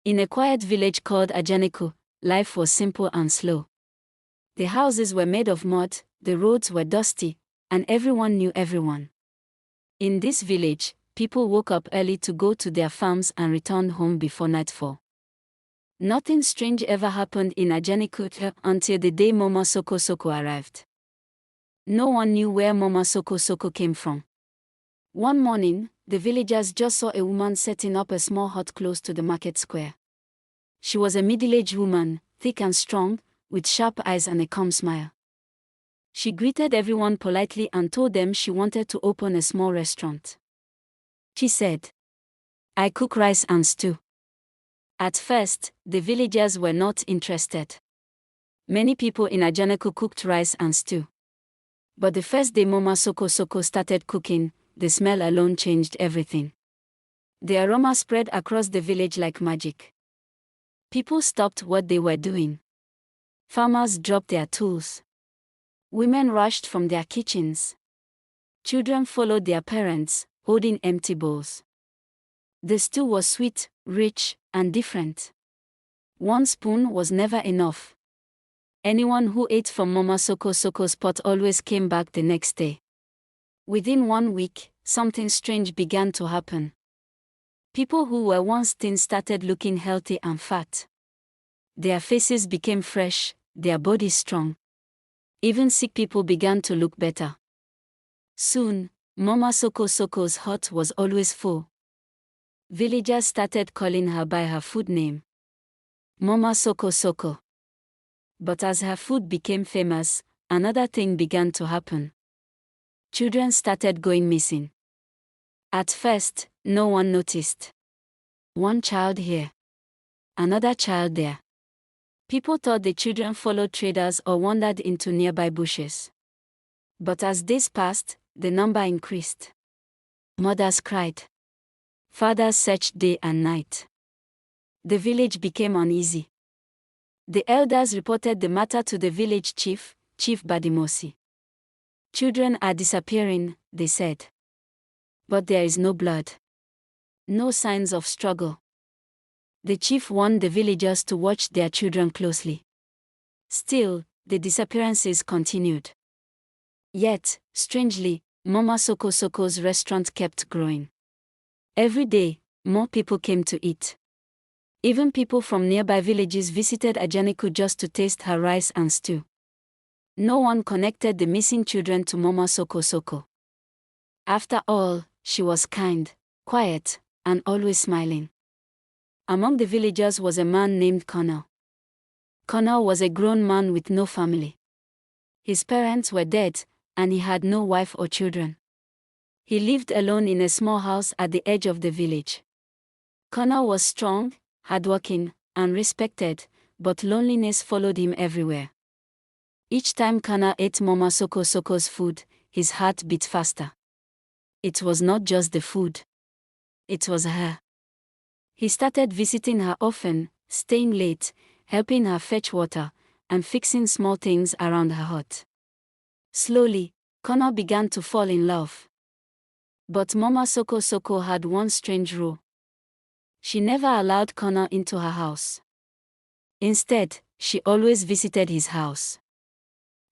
In a quiet village called Ajanaku, life was simple and slow. The houses were made of mud, the roads were dusty, and everyone knew everyone. In this village, people woke up early to go to their farms and returned home before nightfall. Nothing strange ever happened in Ajanaku until the day Mama SOKO SOKO arrived. No one knew where Mama SOKO SOKO came from. One morning, the villagers just saw a woman setting up a small hut close to the market square. She was a middle-aged woman, thick and strong, with sharp eyes and a calm smile. She greeted everyone politely and told them she wanted to open a small restaurant. She said, "I cook rice and stew." At first, the villagers were not interested. Many people in Ajanaku cooked rice and stew. But the first day Mama SOKO SOKO started cooking, the smell alone changed everything. The aroma spread across the village like magic. People stopped what they were doing. Farmers dropped their tools. Women rushed from their kitchens. Children followed their parents, holding empty bowls. The stew was sweet, rich, and different. One spoon was never enough. Anyone who ate from Mama SOKO SOKO's pot always came back the next day. Within 1 week, something strange began to happen. People who were once thin started looking healthy and fat. Their faces became fresh, their bodies strong. Even sick people began to look better. Soon, Mama SOKO SOKO's hut was always full. Villagers started calling her by her food name, Mama SOKO SOKO. But as her food became famous, another thing began to happen. Children started going missing. At first, no one noticed. One child here, another child there. People thought the children followed traders or wandered into nearby bushes. But as days passed, the number increased. Mothers cried. Fathers searched day and night. The village became uneasy. The elders reported the matter to the village chief, Chief Badimosi. "Children are disappearing," they said. "But there is no blood. No signs of struggle." The chief warned the villagers to watch their children closely. Still, the disappearances continued. Yet, strangely, Mama SOKO SOKO's restaurant kept growing. Every day, more people came to eat. Even people from nearby villages visited Ajanaku just to taste her rice and stew. No one connected the missing children to Mama SOKO SOKO. After all, she was kind, quiet, and always smiling. Among the villagers was a man named Connor. Connor was a grown man with no family. His parents were dead, and he had no wife or children. He lived alone in a small house at the edge of the village. Connor was strong, hardworking, and respected, but loneliness followed him everywhere. Each time Connor ate Mama SOKO SOKO's food, his heart beat faster. It was not just the food. It was her. He started visiting her often, staying late, helping her fetch water, and fixing small things around her hut. Slowly, Connor began to fall in love. But Mama SOKO SOKO had one strange rule. She never allowed Connor into her house. Instead, she always visited his house.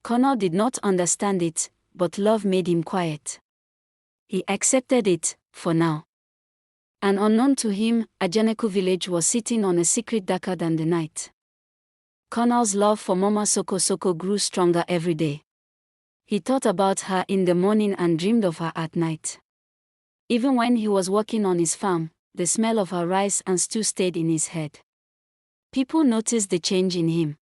Connor did not understand it, but love made him quiet. He accepted it, for now. And unknown to him, Ajanaku village was sitting on a secret darker than the night. Connor's love for Mama SOKO SOKO grew stronger every day. He thought about her in the morning and dreamed of her at night. Even when he was working on his farm, the smell of her rice and stew stayed in his head. People noticed the change in him.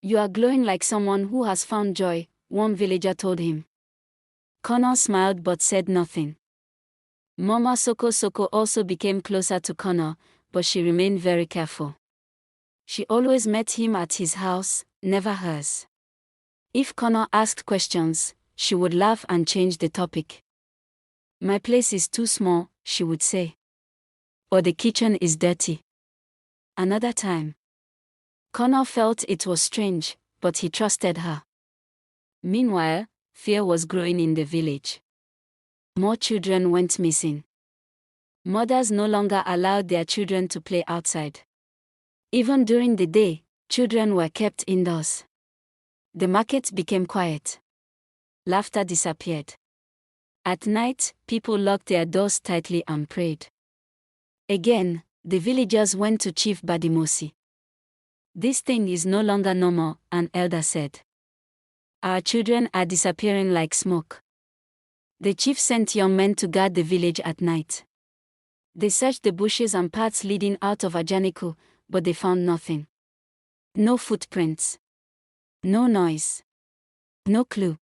"You are glowing like someone who has found joy," one villager told him. Connor smiled but said nothing. Mama SOKO SOKO also became closer to Connor, but she remained very careful. She always met him at his house, never hers. If Connor asked questions, she would laugh and change the topic. "My place is too small," she would say. Or "the kitchen is dirty." Another time. Connor felt it was strange, but he trusted her. Meanwhile, fear was growing in the village. More children went missing. Mothers no longer allowed their children to play outside. Even during the day, children were kept indoors. The market became quiet. Laughter disappeared. At night, people locked their doors tightly and prayed. Again, the villagers went to Chief Badimosi. "This thing is no longer normal," an elder said. "Our children are disappearing like smoke." The chief sent young men to guard the village at night. They searched the bushes and paths leading out of Ajanaku, but they found nothing. No footprints. No noise. No clue.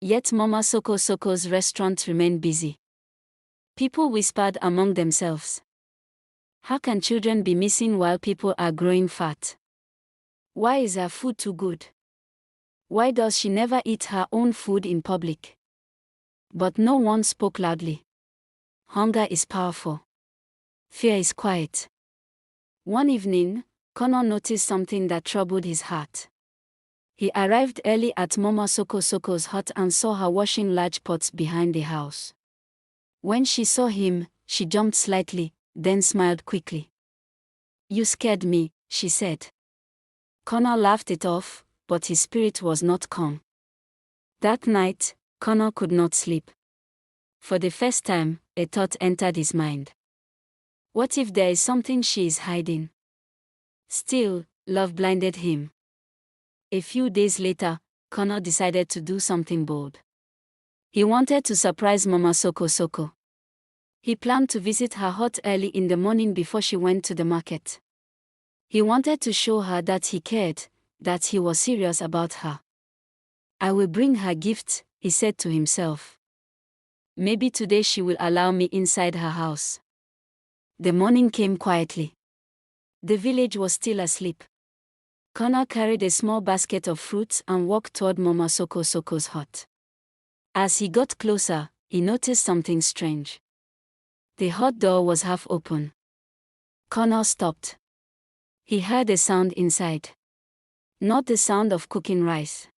Yet Mama Soko Soko's restaurant remained busy. People whispered among themselves. How can children be missing while people are growing fat? Why is her food too good? Why does she never eat her own food in public? But no one spoke loudly. Hunger is powerful. Fear is quiet. One evening, Connor noticed something that troubled his heart. He arrived early at Mama Soko Soko's hut and saw her washing large pots behind the house. When she saw him, she jumped slightly, then smiled quickly. "You scared me," she said. Connor laughed it off, but his spirit was not calm. That night, Connor could not sleep. For the first time, a thought entered his mind. What if there is something she is hiding? Still, love blinded him. A few days later, Connor decided to do something bold. He wanted to surprise Mama Soko Soko. He planned to visit her hut early in the morning before she went to the market. He wanted to show her that he cared, that he was serious about her. "I will bring her gifts," he said to himself. "Maybe today she will allow me inside her house." The morning came quietly. The village was still asleep. Connor carried a small basket of fruits and walked toward Mama Soko Soko's hut. As he got closer, he noticed something strange. The hut door was half open. Connor stopped. He heard a sound inside. Not the sound of cooking rice.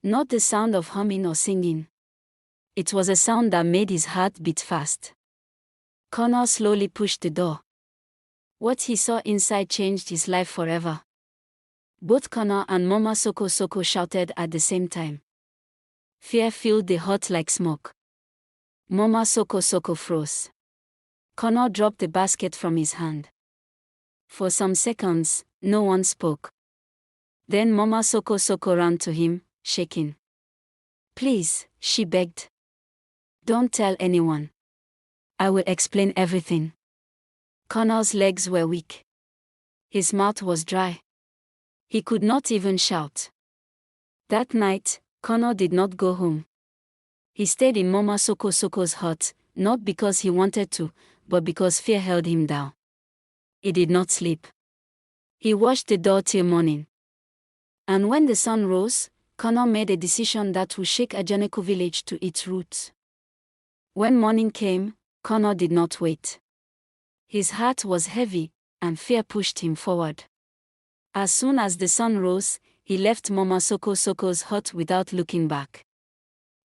Not the sound of humming or singing. It was a sound that made his heart beat fast. Connor slowly pushed the door. What he saw inside changed his life forever. Both Connor and Mama Soko Soko shouted at the same time. Fear filled the hut like smoke. Mama Soko Soko froze. Connor dropped the basket from his hand. For some seconds, no one spoke. Then Mama Soko Soko ran to him, shaking. "Please," she begged. "Don't tell anyone. I will explain everything." Connor's legs were weak. His mouth was dry. He could not even shout. That night, Connor did not go home. He stayed in Mama Soko Soko's hut, not because he wanted to, but because fear held him down. He did not sleep. He watched the door till morning. And when the sun rose, Connor made a decision that would shake Ajanaku village to its roots. When morning came, Connor did not wait. His heart was heavy, and fear pushed him forward. As soon as the sun rose, he left Mama Soko Soko's hut without looking back.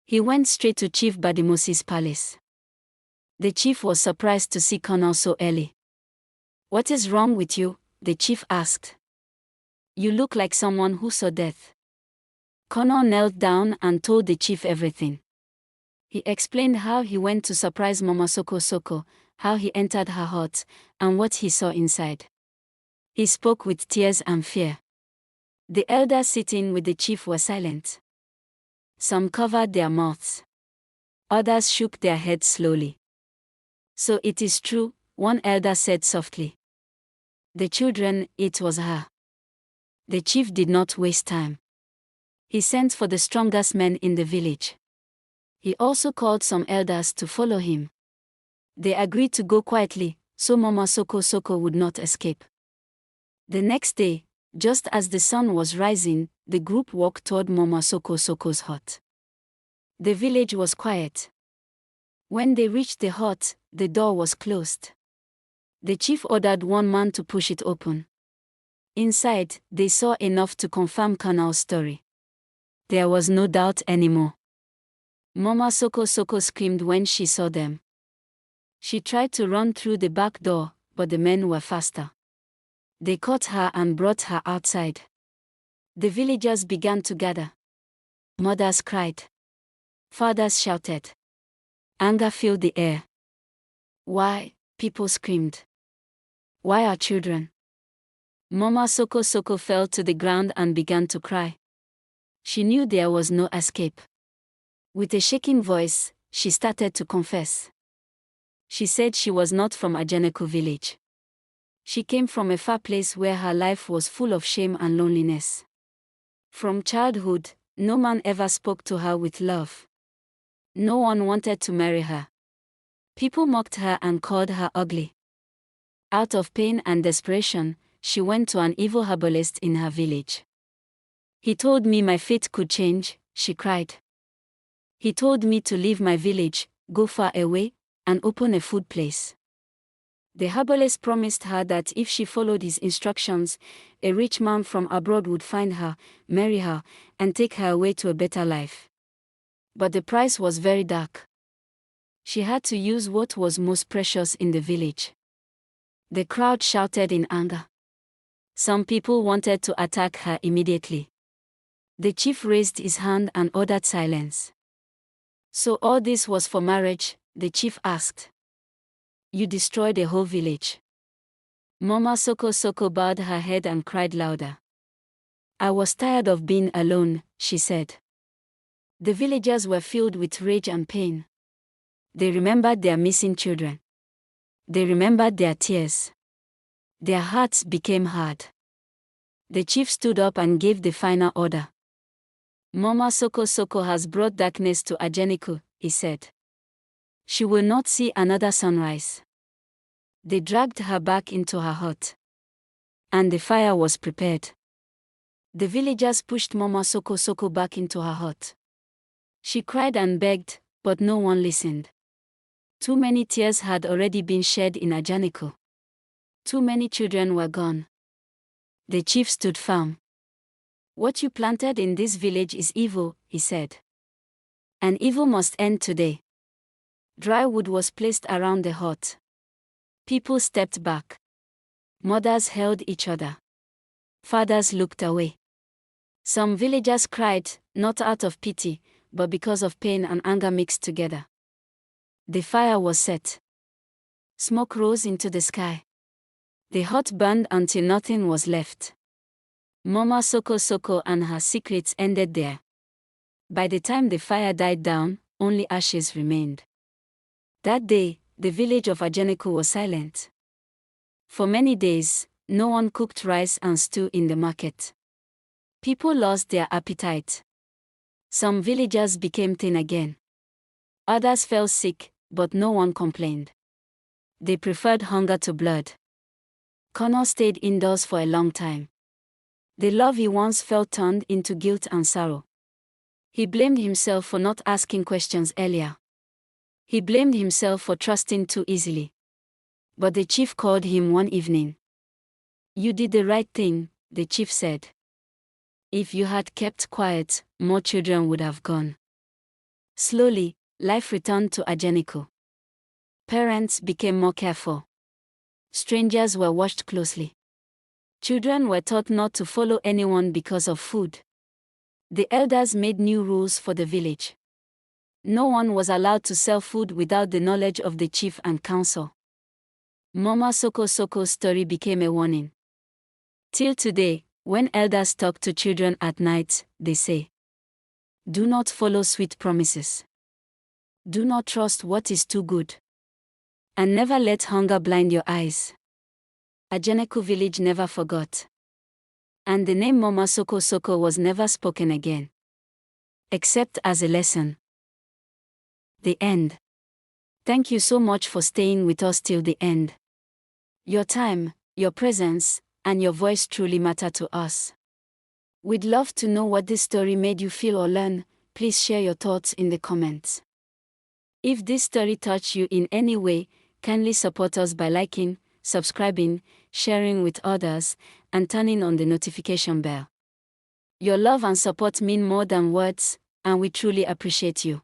He went straight to Chief Badimosi's palace. The chief was surprised to see Connor so early. "What is wrong with you?" the chief asked. "You look like someone who saw death." Connor knelt down and told the chief everything. He explained how he went to surprise Mama Soko Soko, how he entered her hut, and what he saw inside. He spoke with tears and fear. The elders sitting with the chief were silent. Some covered their mouths. Others shook their heads slowly. "So it is true," one elder said softly. "The children, it was her." The chief did not waste time. He sent for the strongest men in the village. He also called some elders to follow him. They agreed to go quietly, so Mama Soko Soko would not escape. The next day, just as the sun was rising, the group walked toward Mama Soko Soko's hut. The village was quiet. When they reached the hut, the door was closed. The chief ordered one man to push it open. Inside, they saw enough to confirm Connor's story. There was no doubt anymore. Mama Soko Soko screamed when she saw them. She tried to run through the back door, but the men were faster. They caught her and brought her outside. The villagers began to gather. Mothers cried. Fathers shouted. Anger filled the air. Why? People screamed. Why our children? Mama Soko Soko fell to the ground and began to cry. She knew there was no escape. With a shaking voice, she started to confess. She said she was not from Ajanaku village. She came from a far place where her life was full of shame and loneliness. From childhood, no man ever spoke to her with love. No one wanted to marry her. People mocked her and called her ugly. Out of pain and desperation, she went to an evil herbalist in her village. He told me my fate could change, she cried. He told me to leave my village, go far away, and open a food place. The herbalist promised her that if she followed his instructions, a rich man from abroad would find her, marry her, and take her away to a better life. But the price was very dark. She had to use what was most precious in the village. The crowd shouted in anger. Some people wanted to attack her immediately. The chief raised his hand and ordered silence. So all this was for marriage? The chief asked. You destroyed a whole village. Mama Soko Soko bowed her head and cried louder. I was tired of being alone, she said. The villagers were filled with rage and pain. They remembered their missing children. They remembered their tears. Their hearts became hard. The chief stood up and gave the final order. Mama Soko Soko has brought darkness to Ajanaku, he said. She will not see another sunrise. They dragged her back into her hut. And the fire was prepared. The villagers pushed Mama Soko Soko back into her hut. She cried and begged, but no one listened. Too many tears had already been shed in Ajanaku. Too many children were gone. The chief stood firm. What you planted in this village is evil, he said. And evil must end today. Dry wood was placed around the hut. People stepped back. Mothers held each other. Fathers looked away. Some villagers cried, not out of pity, but because of pain and anger mixed together. The fire was set. Smoke rose into the sky. The hut burned until nothing was left. Mama Soko Soko and her secrets ended there. By the time the fire died down, only ashes remained. That day, the village of Ajanaku was silent. For many days, no one cooked rice and stew in the market. People lost their appetite. Some villagers became thin again. Others fell sick, but no one complained. They preferred hunger to blood. Connor stayed indoors for a long time. The love he once felt turned into guilt and sorrow. He blamed himself for not asking questions earlier. He blamed himself for trusting too easily. But the chief called him one evening. You did the right thing, the chief said. If you had kept quiet, more children would have gone. Slowly, life returned to Ajanaku. Parents became more careful. Strangers were watched closely. Children were taught not to follow anyone because of food. The elders made new rules for the village. No one was allowed to sell food without the knowledge of the chief and council. Mama Soko Soko's story became a warning. Till today, when elders talk to children at night, they say, do not follow sweet promises. Do not trust what is too good. And never let hunger blind your eyes. Ajanaku village never forgot. And the name Mama Soko Soko was never spoken again. Except as a lesson. The end. Thank you so much for staying with us till the end. Your time, your presence, and your voice truly matter to us. We'd love to know what this story made you feel or learn. Please share your thoughts in the comments. If this story touched you in any way, kindly support us by liking, subscribing, sharing with others, and turning on the notification bell. Your love and support mean more than words, and we truly appreciate you.